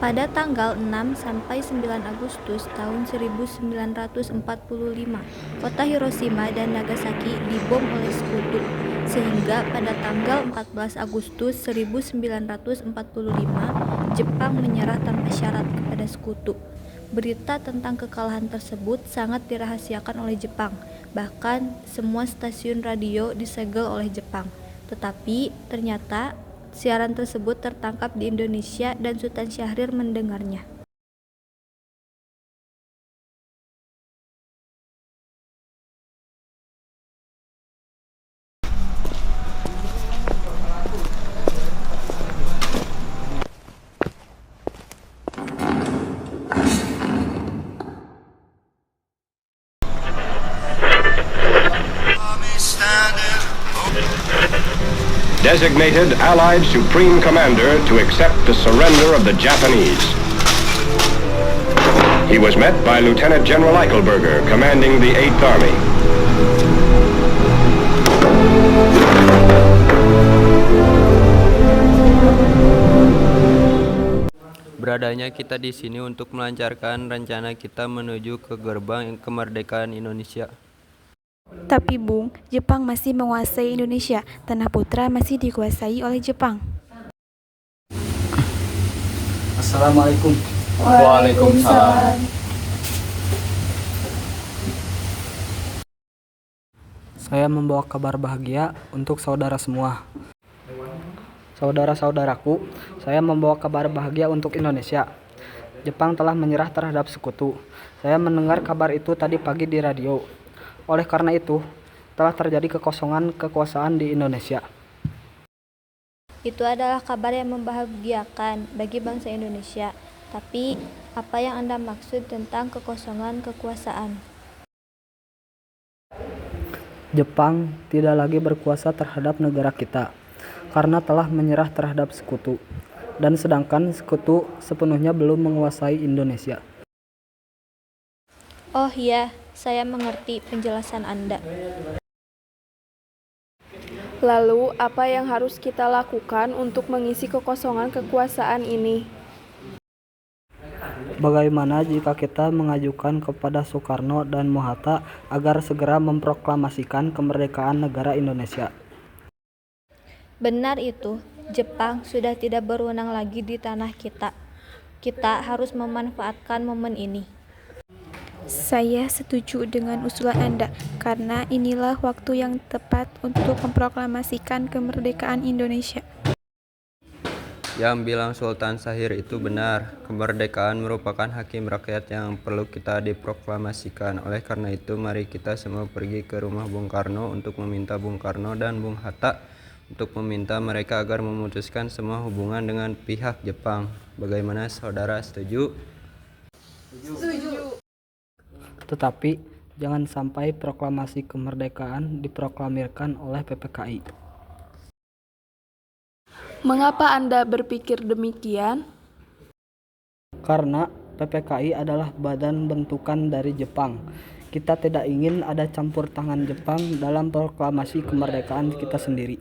Pada tanggal 6 sampai 9 Agustus tahun 1945, kota Hiroshima dan Nagasaki dibom oleh Sekutu, sehingga pada tanggal 14 Agustus 1945, Jepang menyerah tanpa syarat kepada Sekutu. Berita tentang kekalahan tersebut sangat dirahasiakan oleh Jepang, bahkan semua stasiun radio disegel oleh Jepang. Tetapi ternyata siaran tersebut tertangkap di Indonesia dan Sultan Syahrir mendengarnya. Designated Allied Supreme Commander to accept the surrender of the Japanese. He was met by Lieutenant General Eichelberger, commanding the 8th Army. Beradanya kita di sini untuk melancarkan rencana kita menuju ke gerbang kemerdekaan Indonesia. Tapi Bung, Jepang masih menguasai Indonesia. Tanah Putra masih dikuasai oleh Jepang. Assalamualaikum. Waalaikumsalam. Saya membawa kabar bahagia untuk saudara semua. Saudara-saudaraku, saya membawa kabar bahagia untuk Indonesia. Jepang telah menyerah terhadap Sekutu. Saya mendengar kabar itu tadi pagi di radio. Oleh karena itu, telah terjadi kekosongan kekuasaan di Indonesia. Itu adalah kabar yang membahagiakan bagi bangsa Indonesia. Tapi, apa yang Anda maksud tentang kekosongan kekuasaan? Jepang tidak lagi berkuasa terhadap negara kita karena telah menyerah terhadap Sekutu. Dan sedangkan Sekutu sepenuhnya belum menguasai Indonesia. Oh iya, saya mengerti penjelasan Anda. Lalu, apa yang harus kita lakukan untuk mengisi kekosongan kekuasaan ini? Bagaimana jika kita mengajukan kepada Soekarno dan Mohatta agar segera memproklamasikan kemerdekaan negara Indonesia? Benar itu, Jepang sudah tidak berwenang lagi di tanah kita. Kita harus memanfaatkan momen ini. Saya setuju dengan usulan Anda, karena inilah waktu yang tepat untuk memproklamasikan kemerdekaan Indonesia. Yang bilang Sultan Syahrir itu benar. Kemerdekaan merupakan hakim rakyat yang perlu kita diproklamasikan. Oleh karena itu, mari kita semua pergi ke rumah Bung Karno untuk meminta Bung Karno dan Bung Hatta untuk meminta mereka agar memutuskan semua hubungan dengan pihak Jepang. Bagaimana saudara, setuju? Setuju. Tetapi jangan sampai proklamasi kemerdekaan diproklamirkan oleh PPKI. Mengapa Anda berpikir demikian? Karena PPKI adalah badan bentukan dari Jepang. Kita tidak ingin ada campur tangan Jepang dalam proklamasi kemerdekaan kita sendiri.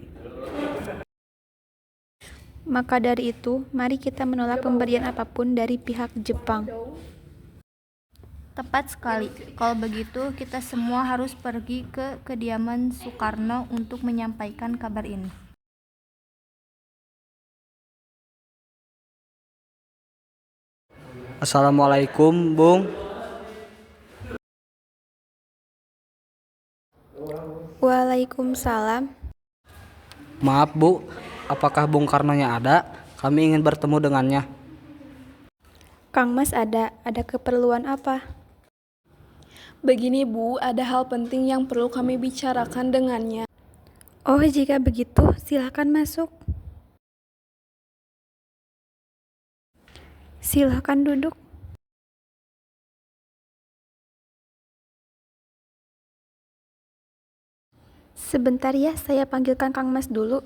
Maka dari itu, mari kita menolak pemberian apapun dari pihak Jepang. Tepat sekali. Kalau begitu, kita semua harus pergi ke kediaman Soekarno untuk menyampaikan kabar ini. Assalamualaikum, Bung. Waalaikumsalam. Maaf, Bu. Apakah Bung Karno-nya ada? Kami ingin bertemu dengannya. Kang Mas ada keperluan apa? Begini Bu, ada hal penting yang perlu kami bicarakan dengannya. Oh, jika begitu, silakan masuk. Silakan duduk. Sebentar ya, saya panggilkan Kang Mas dulu.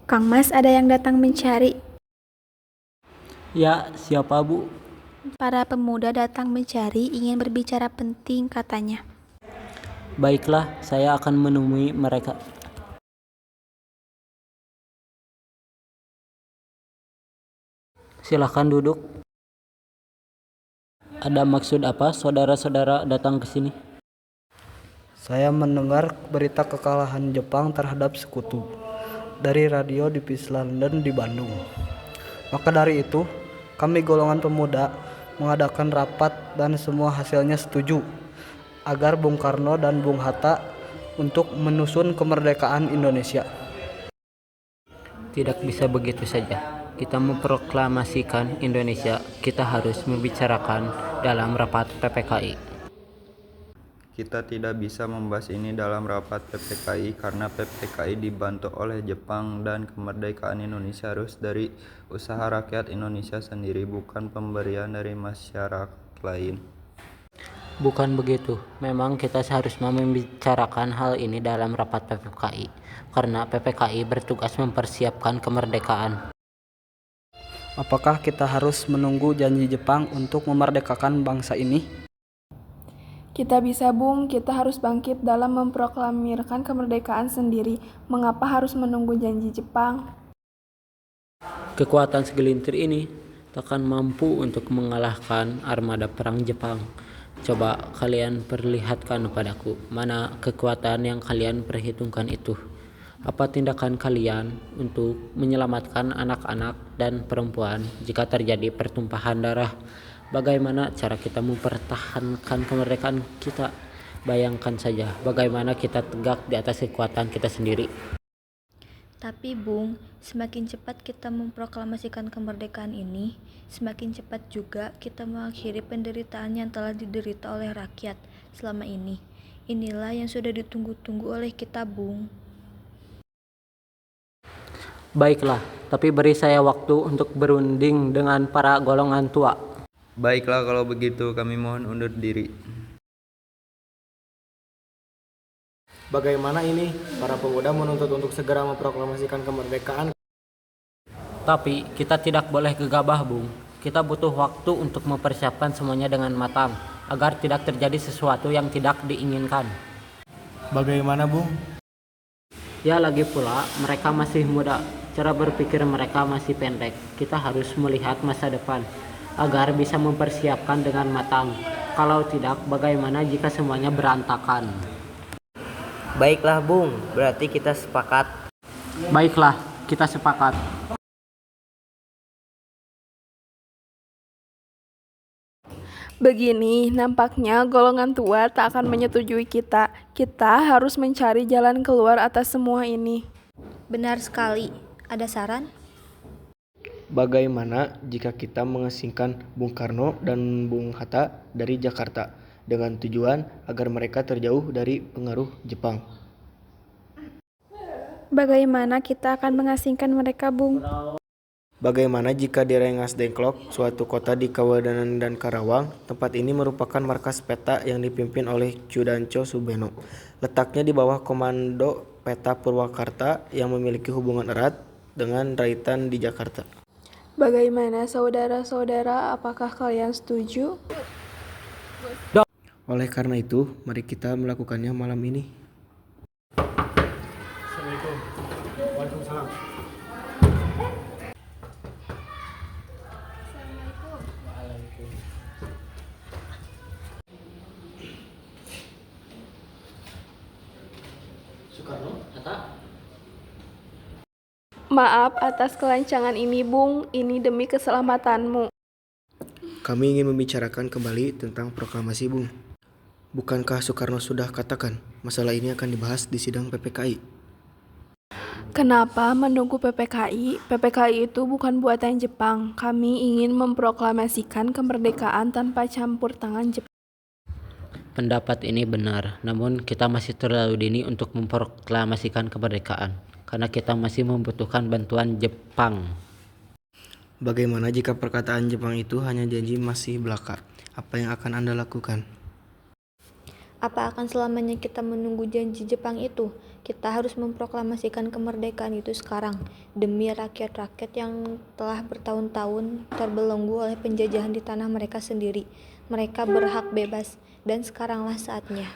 Kang Mas, ada yang datang mencari. Ya, siapa, Bu? Para pemuda datang mencari, ingin berbicara penting katanya. Baiklah, saya akan menemui mereka. Silahkan duduk. Ada maksud apa saudara-saudara datang ke sini? Saya mendengar berita kekalahan Jepang terhadap sekutu dari radio divisi London di Bandung. Maka dari itu, kami golongan pemuda mengadakan rapat dan semua hasilnya setuju agar Bung Karno dan Bung Hatta untuk menyusun kemerdekaan Indonesia. Tidak bisa begitu saja. Kita memproklamasikan Indonesia, kita harus membicarakan dalam rapat PPKI. Kita tidak bisa membahas ini dalam rapat PPKI karena PPKI dibantu oleh Jepang dan kemerdekaan Indonesia harus dari usaha rakyat Indonesia sendiri, bukan pemberian dari masyarakat lain. Bukan begitu. Memang kita seharusnya membicarakan hal ini dalam rapat PPKI karena PPKI bertugas mempersiapkan kemerdekaan. Apakah kita harus menunggu janji Jepang untuk memerdekakan bangsa ini? Kita bisa, Bung. Kita harus bangkit dalam memproklamirkan kemerdekaan sendiri. Mengapa harus menunggu janji Jepang? Kekuatan segelintir ini takkan mampu untuk mengalahkan armada perang Jepang. Coba kalian perlihatkan padaku mana kekuatan yang kalian perhitungkan itu. Apa tindakan kalian untuk menyelamatkan anak-anak dan perempuan jika terjadi pertumpahan darah? Bagaimana cara kita mempertahankan kemerdekaan kita? Bayangkan saja bagaimana kita tegak di atas kekuatan kita sendiri. Tapi Bung, semakin cepat kita memproklamasikan kemerdekaan ini, semakin cepat juga kita mengakhiri penderitaan yang telah diderita oleh rakyat selama ini. Inilah yang sudah ditunggu-tunggu oleh kita, Bung. Baiklah, tapi beri saya waktu untuk berunding dengan para golongan tua. Baiklah kalau begitu, kami mohon undur diri. Bagaimana ini? Para pemuda menuntut untuk segera memproklamasikan kemerdekaan. Tapi kita tidak boleh gegabah, Bung. Kita butuh waktu untuk mempersiapkan semuanya dengan matang agar tidak terjadi sesuatu yang tidak diinginkan. Bagaimana, Bung? Ya, lagi pula mereka masih muda. Cara berpikir mereka masih pendek. Kita harus melihat masa depan agar bisa mempersiapkan dengan matang. Kalau tidak, bagaimana jika semuanya berantakan? Baiklah, Bung. Berarti kita sepakat. Baiklah, kita sepakat. Begini, nampaknya golongan tua tak akan menyetujui kita. Kita harus mencari jalan keluar atas semua ini. Benar sekali. Ada saran? Bagaimana jika kita mengasingkan Bung Karno dan Bung Hatta dari Jakarta dengan tujuan agar mereka terjauh dari pengaruh Jepang? Bagaimana kita akan mengasingkan mereka, Bung? Bagaimana jika di Rengas Dengklok, suatu kota di Kawedanan dan Karawang, tempat ini merupakan markas peta yang dipimpin oleh Tjudanco Subeno. Letaknya di bawah komando peta Purwakarta yang memiliki hubungan erat dengan Raitan di Jakarta. Bagaimana saudara-saudara, apakah kalian setuju? Oleh karena itu, mari kita melakukannya malam ini. Assalamualaikum. Waalaikumsalam. Maaf atas kelancangan ini, Bung. Ini demi keselamatanmu. Kami ingin membicarakan kembali tentang proklamasi, Bung. Bukankah Soekarno sudah katakan masalah ini akan dibahas di sidang PPKI? Kenapa menunggu PPKI? PPKI itu bukan buatan Jepang. Kami ingin memproklamasikan kemerdekaan tanpa campur tangan Jepang. Pendapat ini benar, namun kita masih terlalu dini untuk memproklamasikan kemerdekaan karena kita masih membutuhkan bantuan Jepang. Bagaimana jika perkataan Jepang itu hanya janji masih belaka? Apa yang akan Anda lakukan? Apa akan selamanya kita menunggu janji Jepang itu? Kita harus memproklamasikan kemerdekaan itu sekarang demi rakyat-rakyat yang telah bertahun-tahun terbelenggu oleh penjajahan di tanah mereka sendiri. Mereka berhak bebas dan sekaranglah saatnya.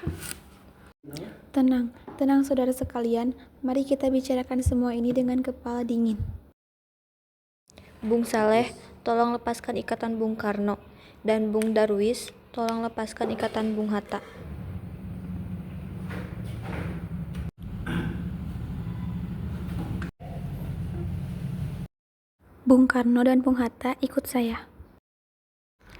Tenang, tenang saudara sekalian. Mari kita bicarakan semua ini dengan kepala dingin. Bung Saleh, tolong lepaskan ikatan Bung Karno. Dan Bung Darwis, tolong lepaskan ikatan Bung Hatta. Bung Karno dan Bung Hatta, ikut saya.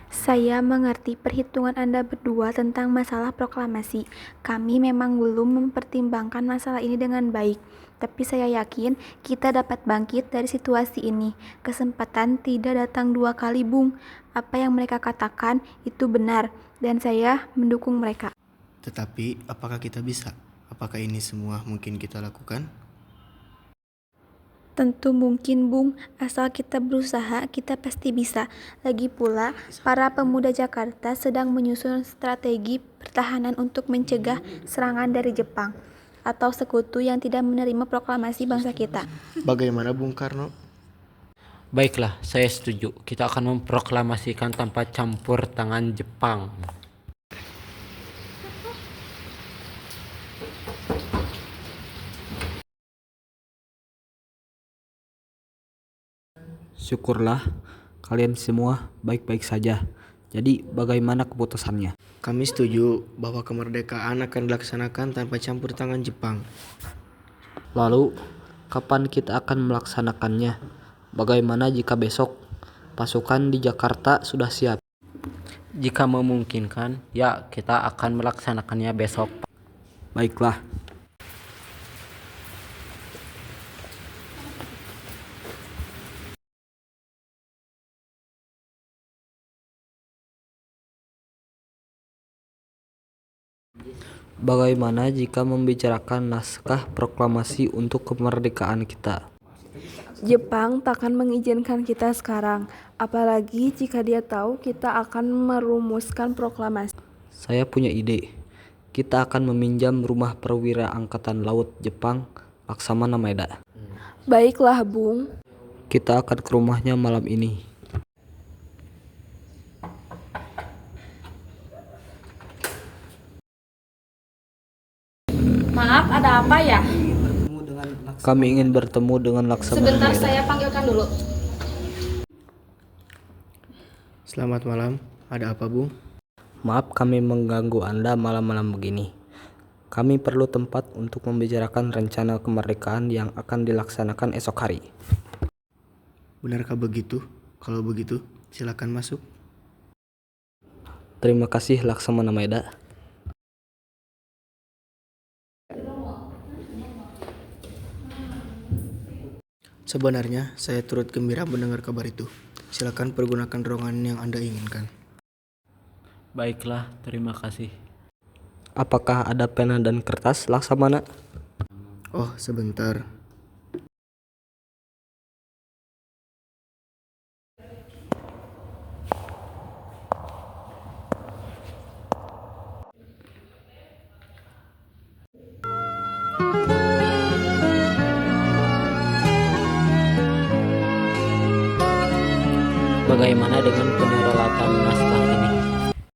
Saya mengerti perhitungan Anda berdua tentang masalah proklamasi. Kami memang belum mempertimbangkan masalah ini dengan baik, tapi saya yakin kita dapat bangkit dari situasi ini. Kesempatan tidak datang 2 kali, Bung. Apa yang mereka katakan itu benar, dan saya mendukung mereka. Tetapi, apakah kita bisa? Apakah ini semua mungkin kita lakukan? Tentu mungkin, Bung. Asal kita berusaha, kita pasti bisa. Lagi pula, para pemuda Jakarta sedang menyusun strategi pertahanan untuk mencegah serangan dari Jepang atau sekutu yang tidak menerima proklamasi bangsa kita. Bagaimana Bung Karno? Baiklah, saya setuju. Kita akan memproklamasikan tanpa campur tangan Jepang. Syukurlah kalian semua baik-baik saja. Jadi bagaimana keputusannya? Kami setuju bahwa kemerdekaan akan dilaksanakan tanpa campur tangan Jepang. Lalu, kapan kita akan melaksanakannya? Bagaimana jika besok pasukan di Jakarta sudah siap? Jika memungkinkan, ya kita akan melaksanakannya besok. Baiklah. Bagaimana jika membicarakan naskah proklamasi untuk kemerdekaan kita? Jepang takkan mengizinkan kita sekarang, apalagi jika dia tahu kita akan merumuskan proklamasi. Saya punya ide. Kita akan meminjam rumah perwira angkatan laut Jepang, Laksamana Maeda. Baiklah, Bung. Kita akan ke rumahnya malam ini. Maaf, ada apa ya? Kami ingin bertemu dengan Laksamana Sebentar, Maeda. saya panggilkan dulu. Selamat malam, ada apa Bung? Maaf kami mengganggu Anda malam-malam begini. Kami perlu tempat untuk membicarakan rencana kemerdekaan yang akan dilaksanakan esok hari. Benarkah begitu? Kalau begitu, silakan masuk. Terima kasih Laksamana Maeda. Sebenarnya, saya turut gembira mendengar kabar itu. Silakan pergunakan ruangan yang Anda inginkan. Baiklah, terima kasih. Apakah ada pena dan kertas, Laksamana? Oh, sebentar. Bagaimana dengan penerapan naskah ini?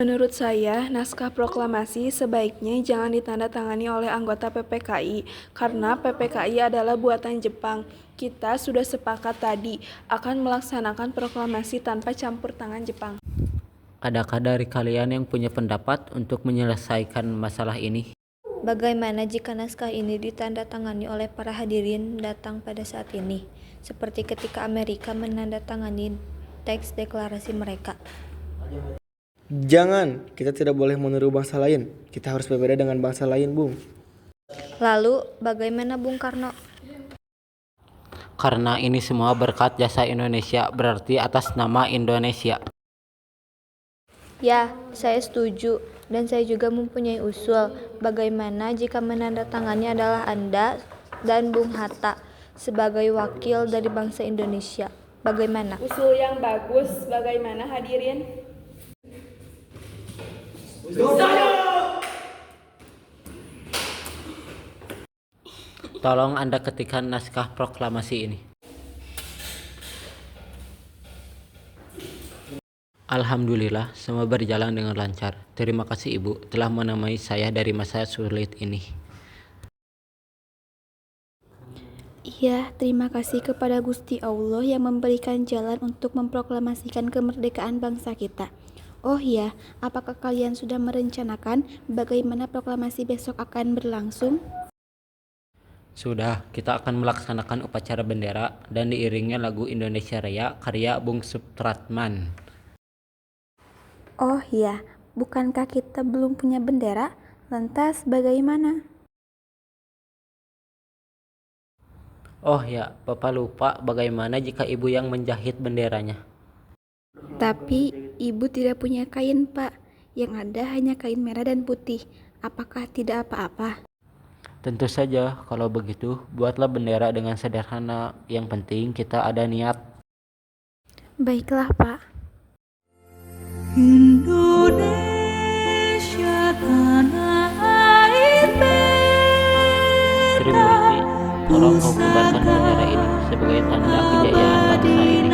Menurut saya, naskah proklamasi sebaiknya jangan ditandatangani oleh anggota PPKI, karena PPKI adalah buatan Jepang. Kita sudah sepakat tadi akan melaksanakan proklamasi tanpa campur tangan Jepang. Adakah dari kalian yang punya pendapat untuk menyelesaikan masalah ini? Bagaimana jika naskah ini ditandatangani oleh para hadirin datang pada saat ini, seperti ketika Amerika menandatangani teks deklarasi mereka? Jangan, kita tidak boleh meniru bangsa lain. Kita harus berbeda dengan bangsa lain, Bung. Lalu, bagaimana Bung Karno? Karena ini semua berkat jasa Indonesia, berarti atas nama Indonesia. Ya, saya setuju. Dan saya juga mempunyai usul. Bagaimana jika menandatangani adalah Anda dan Bung Hatta sebagai wakil dari bangsa Indonesia? Bagaimana? Usul yang bagus, bagaimana hadirin? Tolong Anda ketikkan naskah proklamasi ini. Alhamdulillah, semua berjalan dengan lancar. Terima kasih Ibu telah menemani saya dari masa sulit ini. Iya, terima kasih kepada Gusti Allah yang memberikan jalan untuk memproklamasikan kemerdekaan bangsa kita. Oh iya, apakah kalian sudah merencanakan bagaimana proklamasi besok akan berlangsung? Sudah, kita akan melaksanakan upacara bendera dan diiringnya lagu Indonesia Raya karya Bung Supratman. Oh iya, bukankah kita belum punya bendera? Lantas bagaimana? Oh ya, Bapak lupa bagaimana jika ibu yang menjahit benderanya. Tapi ibu tidak punya kain, Pak. Yang ada hanya kain merah dan putih. Apakah tidak apa-apa? Tentu saja, kalau begitu, buatlah bendera dengan sederhana. Yang penting kita ada niat. Baiklah, Pak. Indonesia tanah air Sri Murti, tolong kau kibarkan bendera ini sebagai tanda kejayaan bangsa ini.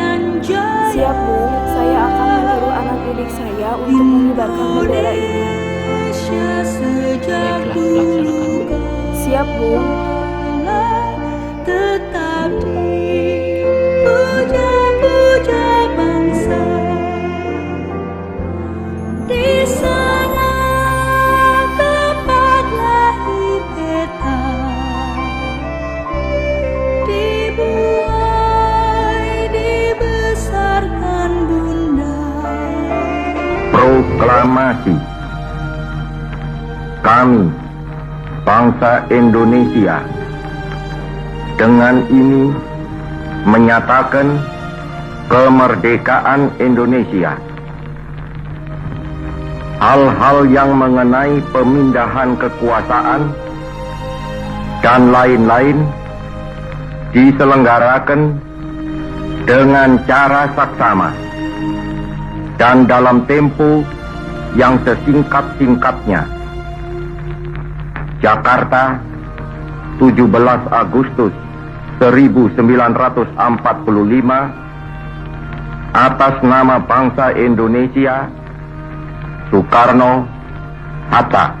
Siap, Bung. Saya akan menyuruh anak didik saya untuk mengibarkan bendera ini. Baiklah, laksanakan. Siap, Bung. Tetap dipuja-puja bangsa di sana tempat lahir beta, dibuai dibesarkan bunda. Proklamasi. Kami, bangsa Indonesia, dengan ini menyatakan kemerdekaan Indonesia. Hal-hal yang mengenai pemindahan kekuasaan dan lain-lain diselenggarakan dengan cara saksama dan dalam tempo yang sesingkat-singkatnya. Jakarta, 17 Agustus 1945, atas nama bangsa Indonesia, Soekarno, Hatta.